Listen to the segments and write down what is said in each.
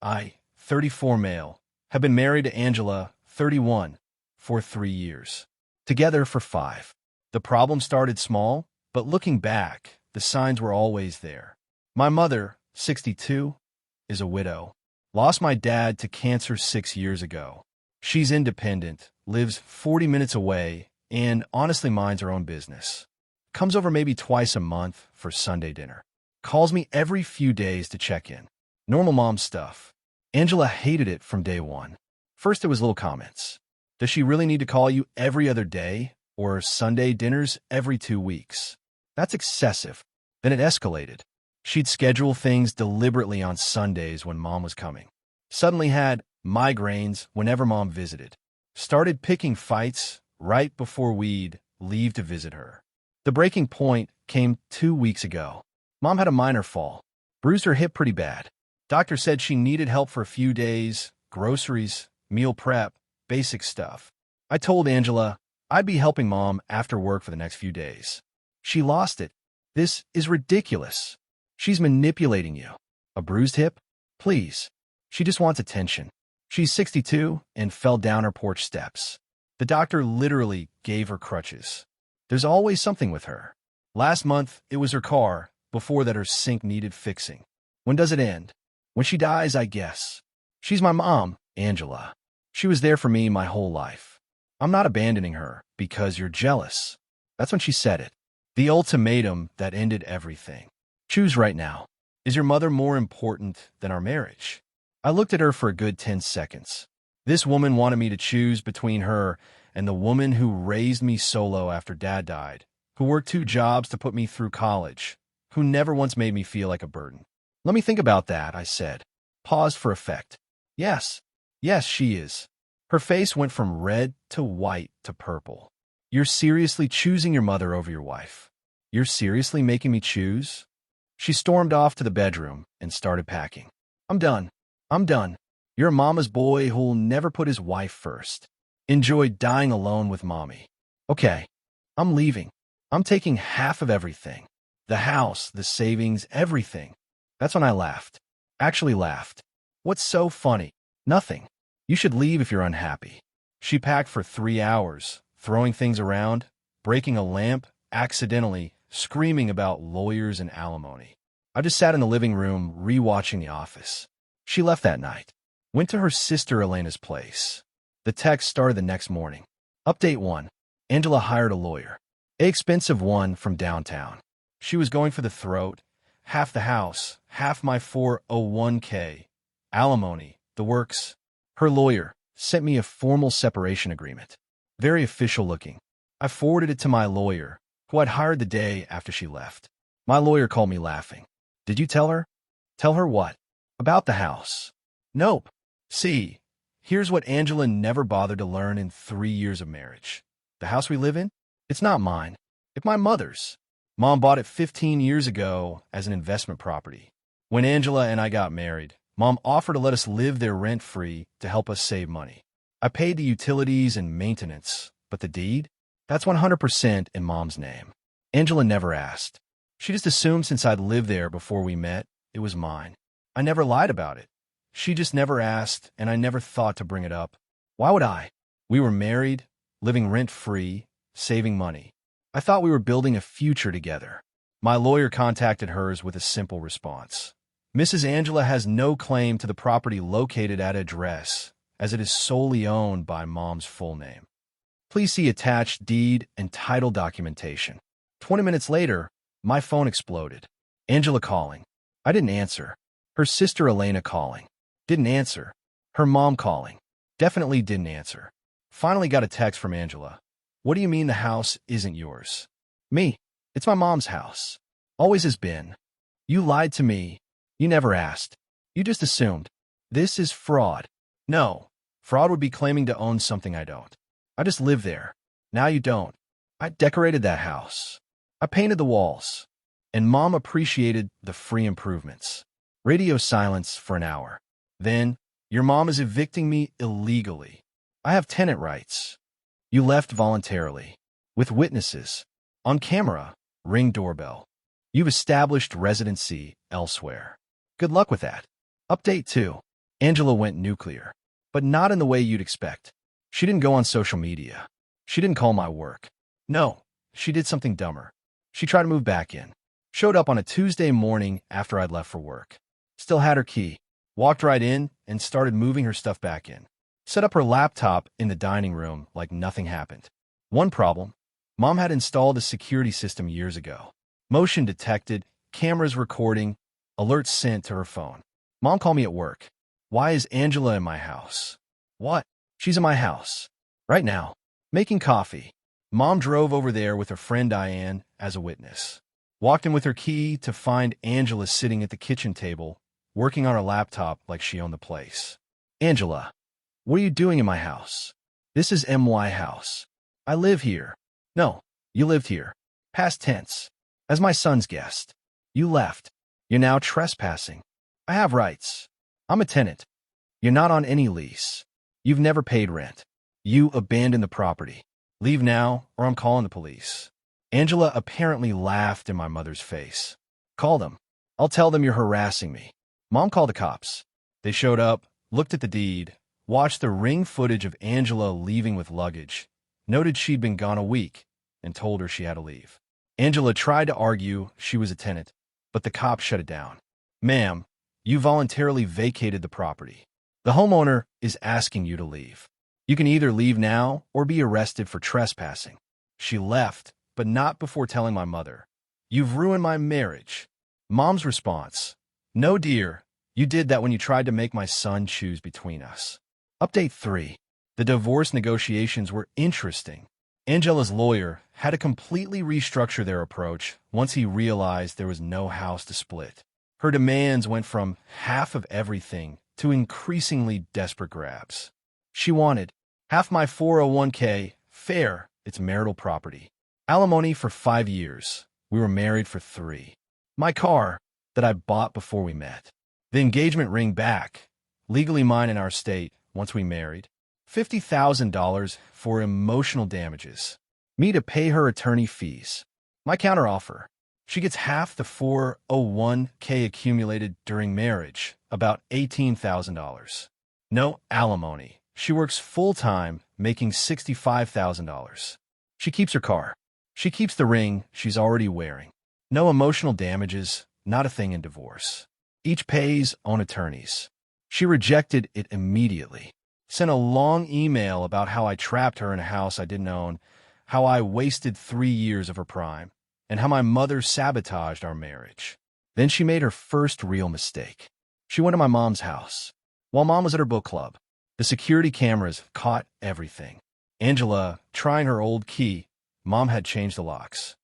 I, 34 male, have been married to Angela, 31, for 3 years. Together for 5. The problem started small, but looking back, the signs were always there. My mother, 62, is a widow. Lost my dad to cancer 6 years ago. She's independent, lives 40 minutes away, and honestly minds her own business. Comes over maybe twice a month for Sunday dinner. Calls me every few days to check in. Normal mom stuff. Angela hated it from day one. First it was little comments. Does she really need to call you every other day, or Sunday dinners every 2 weeks? That's excessive. Then it escalated. She'd schedule things deliberately on Sundays when mom was coming. Suddenly had migraines whenever mom visited. Started picking fights right before we'd leave to visit her. The breaking point came 2 weeks ago. Mom had a minor fall. Bruised her hip pretty bad. Doctor said she needed help for a few days, groceries, meal prep, basic stuff. I told Angela I'd be helping mom after work for the next few days. She lost it. This is ridiculous. She's manipulating you. A bruised hip? Please. She just wants attention. She's 62 and fell down her porch steps. The doctor literally gave her crutches. There's always something with her. Last month, it was her car. Before that, her sink needed fixing. When does it end? When she dies, I guess. She's my mom, Angela. She was there for me my whole life. I'm not abandoning her because you're jealous. That's when she said it. The ultimatum that ended everything. Choose right now. Is your mother more important than our marriage? I looked at her for a good 10 seconds. This woman wanted me to choose between her and the woman who raised me solo after dad died, who worked 2 jobs to put me through college, who never once made me feel like a burden. Let me think about that, I said. Paused for effect. Yes, she is. Her face went from red to white to purple. You're seriously choosing your mother over your wife? You're seriously making me choose? She stormed off to the bedroom and started packing. I'm done. You're a mama's boy who'll never put his wife first. Enjoy dying alone with mommy. Okay, I'm leaving. I'm taking half of everything. The house, the savings, everything. That's when I laughed. Actually laughed. What's so funny? Nothing. You should leave if you're unhappy. She packed for 3 hours, throwing things around, breaking a lamp, accidentally, screaming about lawyers and alimony. I just sat in the living room, rewatching The Office. She left that night. Went to her sister Elena's place. The text started the next morning. Update 1. Angela hired a lawyer. An expensive one from downtown. She was going for the throat. Half the house, half my 401k. Alimony, the works. Her lawyer sent me a formal separation agreement. Very official looking. I forwarded it to my lawyer, who I'd hired the day after she left. My lawyer called me laughing. Did you tell her? Tell her what? About the house. Nope. See, here's what Angela never bothered to learn in 3 years of marriage. The house we live in? It's not mine. It's my mother's. Mom bought it 15 years ago as an investment property. When Angela and I got married, Mom offered to let us live there rent-free to help us save money. I paid the utilities and maintenance, but the deed? That's 100% in Mom's name. Angela never asked. She just assumed since I'd lived there before we met, it was mine. I never lied about it. She just never asked, and I never thought to bring it up. Why would I? We were married, living rent-free, saving money. I thought we were building a future together. My lawyer contacted hers with a simple response. Mrs. Angela has no claim to the property located at address, as it is solely owned by Mom's full name. Please see attached deed and title documentation. 20 minutes later, my phone exploded. Angela calling. I didn't answer. Her sister Elena calling. Didn't answer. Her mom calling. Definitely didn't answer. Finally got a text from Angela. What do you mean the house isn't yours? Me. It's my mom's house. Always has been. You lied to me. You never asked. You just assumed. This is fraud. No. Fraud would be claiming to own something I don't. I just live there. Now you don't. I decorated that house. I painted the walls. And Mom appreciated the free improvements. Radio silence for an hour. Then, your mom is evicting me illegally. I have tenant rights. You left voluntarily. With witnesses. On camera. Ring doorbell. You've established residency elsewhere. Good luck with that. Update 2. Angela went nuclear, but not in the way you'd expect. She didn't go on social media. She didn't call my work. No, she did something dumber. She tried to move back in. Showed up on a Tuesday morning after I'd left for work. Still had her key. Walked right in and started moving her stuff back in. Set up her laptop in the dining room like nothing happened. One problem: Mom had installed a security system years ago. Motion detected, cameras recording, alerts sent to her phone. Mom called me at work. Why is Angela in my house? What? She's in my house. Right now. Making coffee. Mom drove over there with her friend Diane as a witness. Walked in with her key to find Angela sitting at the kitchen table, working on her laptop like she owned the place. Angela, what are you doing in my house? This is my house. I live here. No, you lived here. Past tense. As my son's guest. You left. You're now trespassing. I have rights. I'm a tenant. You're not on any lease. You've never paid rent. You abandoned the property. Leave now, or I'm calling the police. Angela apparently laughed in my mother's face. Call them. I'll tell them you're harassing me. Mom called the cops. They showed up, looked at the deed, watched the ring footage of Angela leaving with luggage, noted she'd been gone a week, and told her she had to leave. Angela tried to argue she was a tenant, but the cops shut it down. Ma'am, you voluntarily vacated the property. The homeowner is asking you to leave. You can either leave now or be arrested for trespassing. She left, but not before telling my mother. You've ruined my marriage. Mom's response: No, dear, you did that when you tried to make my son choose between us. Update 3. The divorce negotiations were interesting. Angela's lawyer had to completely restructure their approach once he realized there was no house to split. Her demands went from half of everything to increasingly desperate grabs. She wanted half my 401k, fair, it's marital property. Alimony for 5 years. We were married for 3. My car that I bought before we met. The engagement ring back, legally mine in our state once we married. $50,000 for emotional damages. Me to pay her attorney fees. My counteroffer: she gets half the 401k accumulated during marriage, about $18,000. No alimony. She works full-time, making $65,000. She keeps her car. She keeps the ring she's already wearing. No emotional damages, not a thing in divorce. Each pays own attorneys. She rejected it immediately. Sent a long email about how I trapped her in a house I didn't own, how I wasted 3 years of her prime, and how my mother sabotaged our marriage. Then she made her first real mistake. She went to my mom's house. While Mom was at her book club, the security cameras caught everything. Angela trying her old key. Mom had changed the locks.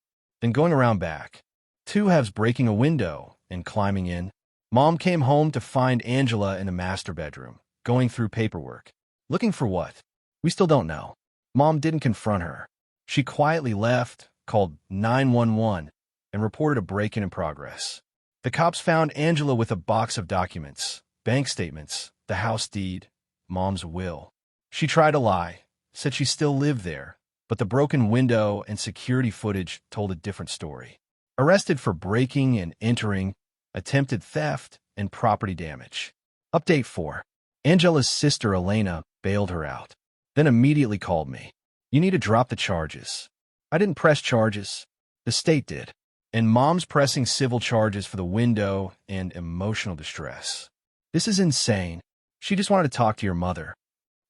Then going around back. 2 halves breaking a window and climbing in. Mom came home to find Angela in the master bedroom, going through paperwork. Looking for what? We still don't know. Mom didn't confront her. She quietly left, called 911, and reported a break-in in progress. The cops found Angela with a box of documents, bank statements, the house deed, Mom's will. She tried to lie, said she still lived there, but the broken window and security footage told a different story. Arrested for breaking and entering, attempted theft, and property damage. Update 4. Angela's sister Elena bailed her out, then immediately called me. You need to drop the charges. I didn't press charges. The state did. And Mom's pressing civil charges for the window and emotional distress. This is insane. She just wanted to talk to your mother.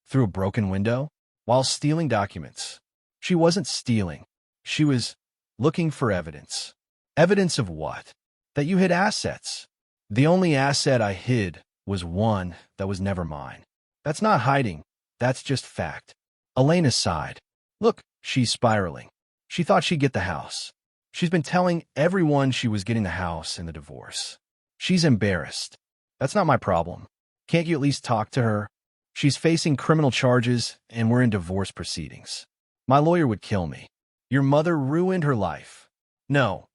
Through a broken window? While stealing documents. She wasn't stealing. She was looking for evidence. Evidence of what? That you hid assets. The only asset I hid was one that was never mine. That's not hiding. That's just fact. Elena sighed. Look, she's spiraling. She thought she'd get the house. She's been telling everyone she was getting the house in the divorce. She's embarrassed. That's not my problem. Can't you at least talk to her? She's facing criminal charges, and we're in divorce proceedings. My lawyer would kill me. Your mother ruined her life. No,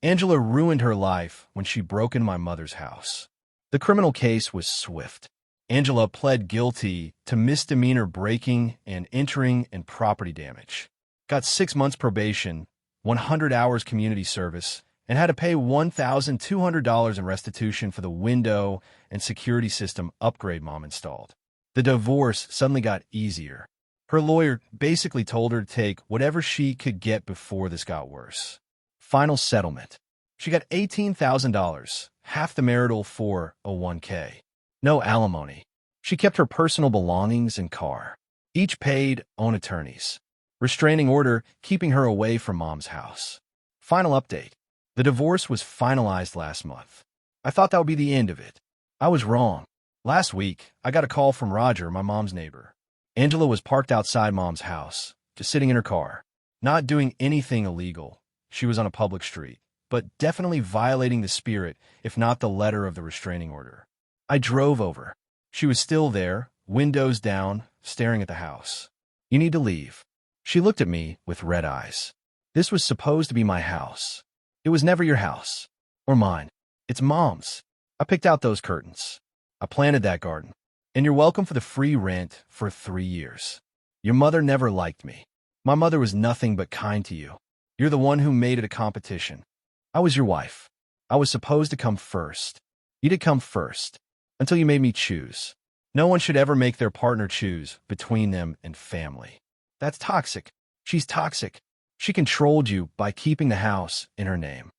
Angela ruined her life when she broke into my mother's house. The criminal case was swift. Angela pled guilty to misdemeanor breaking and entering and property damage. Got 6 months probation, 100 hours community service, and had to pay $1,200 in restitution for the window and security system upgrade Mom installed. The divorce suddenly got easier. Her lawyer basically told her to take whatever she could get before this got worse. Final settlement. She got $18,000, half the marital 401k. No alimony. She kept her personal belongings and car. Each paid own attorneys. Restraining order keeping her away from Mom's house. Final update. The divorce was finalized last month. I thought that would be the end of it. I was wrong. Last week, I got a call from Roger, my mom's neighbor. Angela was parked outside Mom's house, just sitting in her car. Not doing anything illegal. She was on a public street, but definitely violating the spirit, if not the letter of the restraining order. I drove over. She was still there, windows down, staring at the house. You need to leave. She looked at me with red eyes. This was supposed to be my house. It was never your house. Or mine. It's Mom's. I picked out those curtains. I planted that garden. And you're welcome for the free rent for 3 years. Your mother never liked me. My mother was nothing but kind to you. You're the one who made it a competition. I was your wife. I was supposed to come first. You did come first. Until you made me choose. No one should ever make their partner choose between them and family. That's toxic. She's toxic. She controlled you by keeping the house in her name.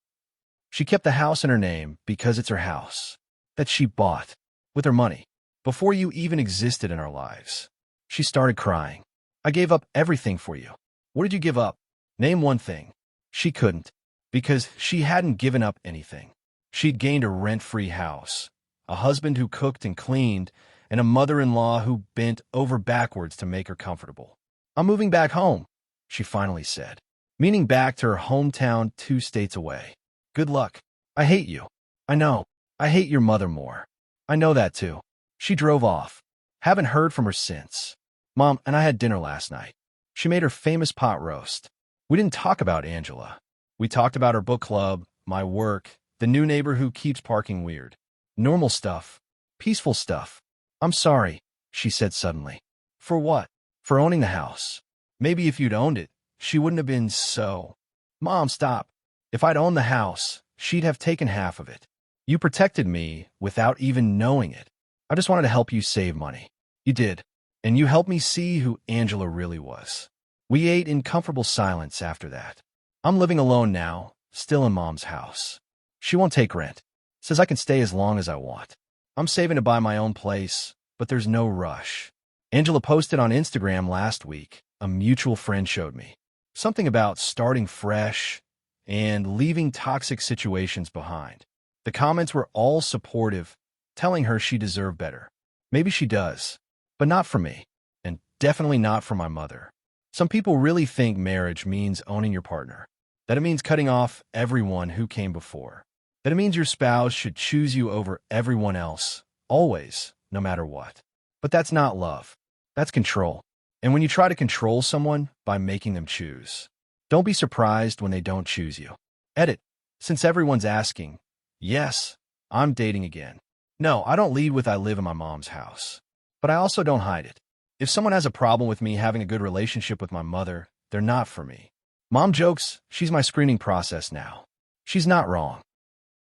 She kept the house in her name because it's her house. That she bought. With her money. Before you even existed in our lives. She started crying. I gave up everything for you. What did you give up? Name one thing. She couldn't. Because she hadn't given up anything. She'd gained a rent-free house, a husband who cooked and cleaned, and a mother-in-law who bent over backwards to make her comfortable. I'm moving back home, she finally said, meaning back to her hometown 2 states away. Good luck. I hate you. I know. I hate your mother more. I know that too. She drove off. Haven't heard from her since. Mom and I had dinner last night. She made her famous pot roast. We didn't talk about Angela. We talked about her book club, my work, the new neighbor who keeps parking weird. Normal stuff. Peaceful stuff. I'm sorry, she said suddenly. For what? For owning the house. Maybe if you'd owned it, she wouldn't have been so. Mom, stop. If I'd owned the house, she'd have taken half of it. You protected me without even knowing it. I just wanted to help you save money. You did. And you helped me see who Angela really was. We ate in comfortable silence after that. I'm living alone now, still in Mom's house. She won't take rent. Says I can stay as long as I want. I'm saving to buy my own place, but there's no rush. Angela posted on Instagram last week, a mutual friend showed me. Something about starting fresh and leaving toxic situations behind. The comments were all supportive, telling her she deserved better. Maybe she does, but not for me, and definitely not for my mother. Some people really think marriage means owning your partner, that it means cutting off everyone who came before, that it means your spouse should choose you over everyone else, always, no matter what. But that's not love. That's control. And when you try to control someone by making them choose, don't be surprised when they don't choose you. Edit. Since everyone's asking, yes, I'm dating again. No, I don't lead with I live in my mom's house. But I also don't hide it. If someone has a problem with me having a good relationship with my mother, they're not for me. Mom jokes she's my screening process now. She's not wrong.